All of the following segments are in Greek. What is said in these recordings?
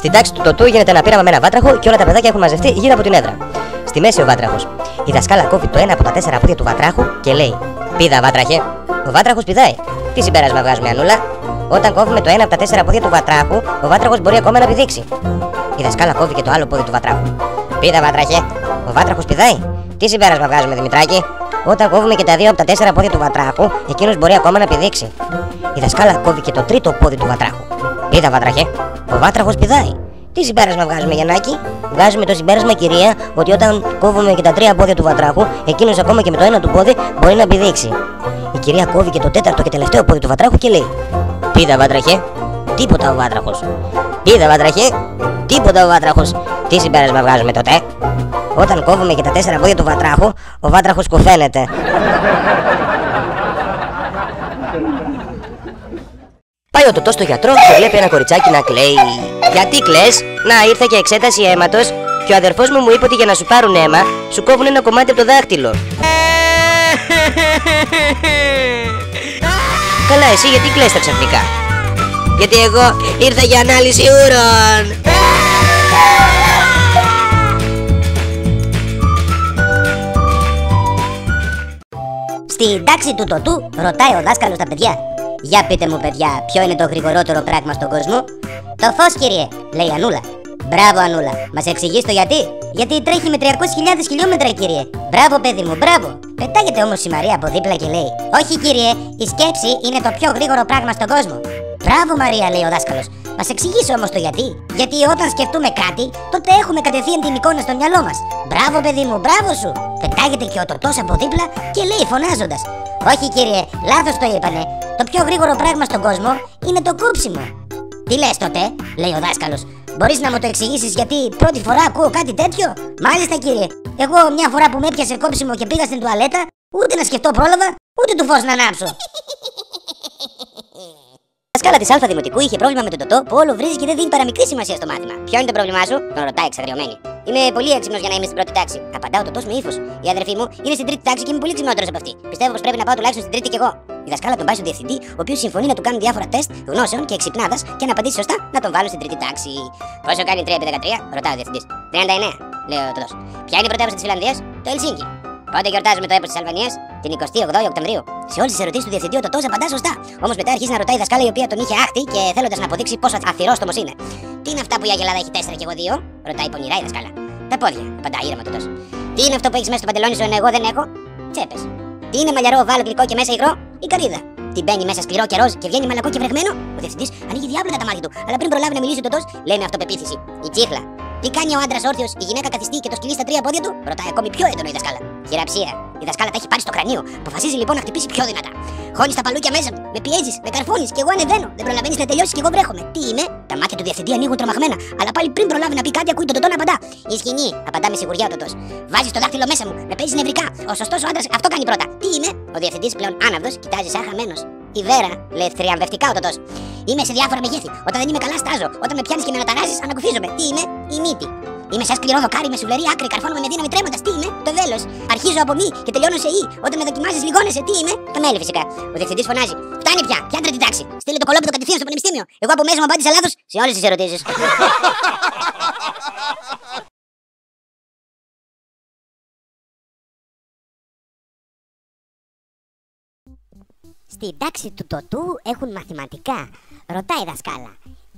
Στην τάξη του Τωτού γίνεται ένα πείραμα με ένα βάτραχο και όλα τα παιδάκια έχουν μαζευτεί γύρω από την έδρα. Στη μέση ο βάτραχος. Η δασκάλα κόβει το ένα από τα 4 πόδια του βατράχου και λέει: Πήδα, βάτραχε. Ο βάτραχος πηδάει. Τι συμπέρασμα βγάζουμε, Ανούλα? Όταν κόβουμε το ένα από τα 4 πόδια του βατράχου, ο βάτραχος μπορεί ακόμα να πηδήξει. Η δασκάλα κόβει και το άλλο πόδι του βατράχου. Πήδα, βάτραχε. Ο βάτραχος πηδάει. Τι συμπέρασμα βγάζουμε, Δημητράκη? Όταν κόβουμε και τα 2 από τα 4 πόδια του βατράχου, εκείνος μπορεί ακόμα να πηδήξει. Η δασκάλα κόβει και το τρίτο πόδι του βατράχου. Πήδα, βάτραχε. Ο βάτραχος πηδάει. Τι συμπέρασμα βγάζουμε, Γιαννάκη? Βγάζουμε το συμπέρασμα, κυρία, ότι όταν κόβουμε και τα 3 πόδια του βατράχου, εκείνος ακόμα και με το ένα του πόδι μπορεί να πηδήξει. Η κυρία κόβει και το 4ο και τελευταίο πόδι του βατράχου και λέει: Πήδα, βάτραχε. Τίποτα ο βάτραχος. Πήδα, βάτραχε. Τίποτα ο βάτραχος. Τι συμπέρασμα βγάζουμε τότε? Όταν κόβουμε και τα 4 πόδια του βατράχου, ο βάτραχος κουφαίνεται. Πάει ο Τωτός στο γιατρό και βλέπει ένα κοριτσάκι να κλαίει. Γιατί κλαις? Να, ήρθα και εξέταση αίματος και ο αδερφός μου είπε ότι για να σου πάρουν αίμα σου κόβουν ένα κομμάτι από το δάχτυλο. Καλά, εσύ γιατί κλαις τα ξαφνικά? Γιατί εγώ ήρθα για ανάλυση ούρων. Στην τάξη του Τωτού ρωτάει ο δάσκαλος τα παιδιά: Για πείτε μου, παιδιά, ποιο είναι το γρηγορότερο πράγμα στον κόσμο? Το φως, κύριε, λέει η Ανούλα. Μπράβο, Ανούλα, μας εξηγείς το γιατί? Γιατί τρέχει με 300.000 χιλιόμετρα, κύριε. Μπράβο, παιδί μου, μπράβο. Πετάγεται όμως η Μαρία από δίπλα και λέει: Όχι, κύριε, η σκέψη είναι το πιο γρήγορο πράγμα στον κόσμο. Μπράβο, Μαρία, λέει ο δάσκαλος. Μας εξηγείς όμως το γιατί? Γιατί όταν σκεφτούμε κάτι, τότε έχουμε κατευθείαν την εικόνα στο μυαλό μας. Μπράβο, παιδί μου, μπράβο σου. Πετάγεται και ο Τωτός από δίπλα και λέει φωνάζοντας: Όχι, κύριε, λάθος το είπανε. Το πιο γρήγορο πράγμα στον κόσμο είναι το κόψιμο. Τι λες τότε, λέει ο δάσκαλος. Μπορείς να μου το εξηγήσεις γιατί πρώτη φορά ακούω κάτι τέτοιο? Μάλιστα, κύριε. Εγώ μια φορά που με έπιασε κόψιμο και πήγα στην τουαλέτα, ούτε να σκεφτώ πρόλαβα, ούτε του φως να ανάψω. Η δασκάλα της Α Δημοτικού είχε πρόβλημα με τον Τωτό που όλο βρίζει και δεν δίνει παραμικρή σημασία στο μάθημα. Ποιο είναι το πρόβλημά σου? Τον ρωτάει εξαγριωμένη. Είμαι πολύ έξυπνος για να είμαι στην πρώτη τάξη. Απαντά ο Τωτός με ύφος. Η αδερφή μου είναι στην τρίτη τάξη και είμαι πολύ ξυπνότερος από αυτή. Πιστεύω πως πρέπει να πάω τουλάχιστον στην τρίτη κι εγώ. Η δασκάλα τον πάει στον διευθυντή, ο οποίος συμφωνεί να του κάνουν διάφορα τεστ γνώσεων και εξυπνάδας και αν απαντήσει σωστά να τον βάλουν στην τρίτη τάξη. Πόσο κάνει 3x13? Ρωτάει ο διευθυντής. 39, λέει ο Τωτός. Ποια είναι η πρωτεύουσα της Φιλανδίας? Το Ελσίνκι. Πότε γιορτάζουμε το έπος της Αλβανίας? Την 28η Οκτωβρίου. Σε όλες τις ερωτήσεις του διευθυντή ο Τωτός απαντά σωστά. Όμως μετά αρχίζει να ρωτάει η δασκάλα η οποία τον είχε άχτη και θέλοντας να αποδείξει πόσο αθυρόστομος είναι. Τι είναι αυτά που η Αγελάδα έχει 4 και εγώ 2? Ρωτάει πονηρά η δασκάλα. Τα πόδια, απαντά ήρεμα ο Τωτός. Τι είναι αυτό που έχεις μέσα στο παντελόνι σου ενώ εγώ δεν έχω? Τσέπες. Τι είναι μαλλιαρό, βάλο, γλυκό και μέσα υγρό? Η καρύδα. Τι μπαίνει μέσα σκληρό και ροζ και βγαίνει μαλακό και βρεγμένο? Ο διευθυντής ανοίγει διάπλατα τα μάτια του, αλλά πριν προλάβει να μιλήσει ο Τωτός, λέει με αυτοπεποίθηση: Η τσίχλα. Τι κάνει ο άντρας όρθιος, η γυναίκα καθιστή και το σκυλί στα 3 πόδια του? Ρωτάει ακόμη πιο έντονο η δασκάλα. Χειραψία. Η δασκάλα τα έχει πάρει στο κρανίο. Αποφασίζει λοιπόν να χτυπήσει πιο δυνατά. Χώνεις τα παλούκια μέσα μου, με πιέζεις, με καρφώνεις και εγώ ανεβαίνω. Δεν προλαβαίνεις να τελειώσεις και εγώ βρέχομαι. Τι είμαι? Τα μάτια του διευθυντή ανοίγουν τρομαγμένα, αλλά πάλι πριν προλάβει να πει κάτι ακούει τον Τωτό να απαντά. Η σκηνή, απαντά με σιγουριά ο Τωτός. Βάζεις το δάχτυλο μέσα μου, με παίζεις νευρικά. Ο σωστός ο άντρας αυτό κάνει πρώτα. Τι είμαι? Ο διευθυντής πλέον άναυδος κοιτάζει σαν χαμένος. Η Βέρα, λέει θριαμβευτικά ο Τωτός. Είμαι σε διάφορα μεγέθη. Όταν δεν είμαι καλά, στάζω. Όταν με πιάνεις και με αναταράζεις, ανακουφίζομαι. Τι είμαι? Η μύτη. Είμαι σαν σκληρό δοκάρι με σουβλερή άκρη, καρφώνομαι με δύναμη τρέμοντας. Τι είμαι? Το βέλος. Αρχίζω από μη και τελειώνω σε ι. Όταν με δοκιμάζεις, λιγώνεσαι. Τι είμαι? Το μέλι φυσικά. Ο διευθυντής φωνάζει: Φτάνει πια, ποια τρίτη τάξη? Στείλε το κολόπεδο κατευθείαν στο πανεπιστήμιο. Εγώ από μέσα μου απάντησα λάθος σε όλες τις ερωτήσεις. Στην τάξη του Τωτού έχουν μαθηματικά. Ρωτάει η δασκάλα: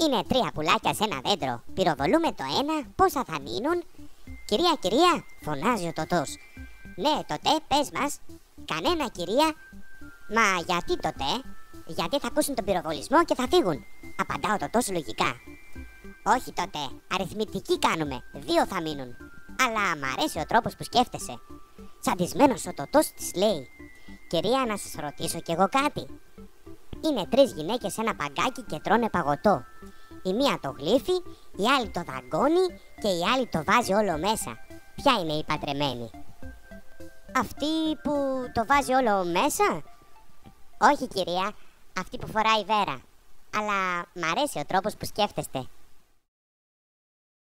Είναι 3 πουλάκια σε ένα δέντρο. Πυροβολούμε το ένα, πόσα θα μείνουν? Κυρία, κυρία, φωνάζει ο Τωτός. Ναι, τότε, πες μας. Κανένα, κυρία. Μα γιατί τότε? Γιατί θα ακούσουν τον πυροβολισμό και θα φύγουν. Απαντά ο Τωτός λογικά. Όχι τότε, αριθμητική κάνουμε. 2 θα μείνουν. Αλλά μ' αρέσει ο τρόπος που σκέφτεσαι. Τσαντισμένος ο Τωτός της λέει: Κυρία, να σας ρωτήσω κι εγώ κάτι. Είναι 3 γυναίκες σε ένα παγκάκι και τρώνε παγωτό. Η μία το γλύφει, η άλλη το δαγκώνει και η άλλη το βάζει όλο μέσα. Ποια είναι η παντρεμένη? Αυτή που το βάζει όλο μέσα? Όχι, κυρία, αυτή που φοράει Βέρα. Αλλά μ' αρέσει ο τρόπος που σκέφτεστε.